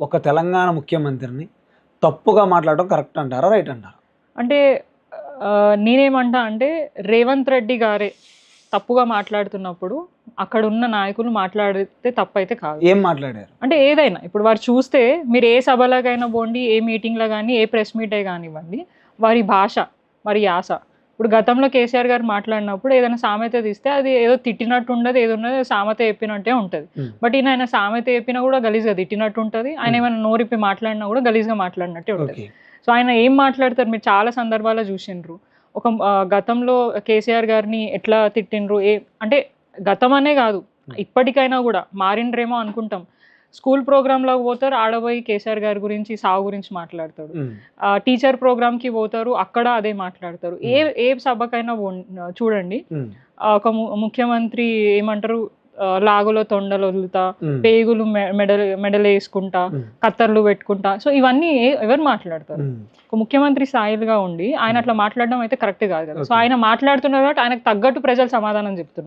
ఒక తెలంగాణ ముఖ్యమంత్రిని తప్పుగా మాట్లాడడం కరెక్ట్ అంటారా, రైట్ అంటారా? అంటే నేనేమంటా అంటే రేవంత్ రెడ్డి గారే తప్పుగా మాట్లాడుతున్నప్పుడు అక్కడ ఉన్న నాయకులు మాట్లాడితే తప్పైతే కాదు. ఏం మాట్లాడారు అంటే ఏదైనా ఇప్పుడు వారు చూస్తే మీరు ఏ సభలకైనా పోండి, ఏ మీటింగ్లో కానీ, ఏ ప్రెస్ మీటే కానివ్వండి, వారి భాష, వారి యాస. ఇప్పుడు గతంలో కేసీఆర్ గారు మాట్లాడినప్పుడు ఏదైనా సామెత తీస్తే అది ఏదో తిట్టినట్టు ఉండదు, ఏదో ఉన్నది సామెత చెప్పినట్టే ఉంటుంది. బట్ ఆయన సామెత చెప్పినా కూడా గలీజ్గా తిట్టినట్టు ఉంటుంది, ఆయన ఏమైనా నోరిప్పి మాట్లాడినా కూడా గలీజ్గా మాట్లాడినట్టే ఉంటుంది. సో ఆయన ఏం మాట్లాడతారు మీరు చాలా సందర్భాల్లో చూసిండ్రు. ఒక గతంలో కేసీఆర్ గారిని ఎట్లా తిట్టిండ్రు, అంటే గతం అనే కాదు ఇప్పటికైనా కూడా మారిండ్రేమో అనుకుంటాం. స్కూల్ ప్రోగ్రాంలోకి పోతారు, ఆడబోయి కేసీఆర్ గారి గురించి సాగు గురించి మాట్లాడతారు. టీచర్ ప్రోగ్రామ్కి పోతారు, అక్కడ అదే మాట్లాడతారు. ఏ సభకైనా చూడండి, ఒక ముఖ్యమంత్రి ఏమంటారు, లాగులో తొండలు వదులుతా, పేగులు మెడలు వేసుకుంటా, కత్తర్లు పెట్టుకుంటా. సో ఇవన్నీ ఎవరు మాట్లాడతారు? ఒక ముఖ్యమంత్రి స్థాయిలుగా ఉండి ఆయన అట్లా మాట్లాడడం అయితే కరెక్ట్ కాదు కదా. సో ఆయన మాట్లాడుతున్నారు కాబట్టి ఆయనకు తగ్గట్టు ప్రజలు సమాధానం చెప్తున్నారు.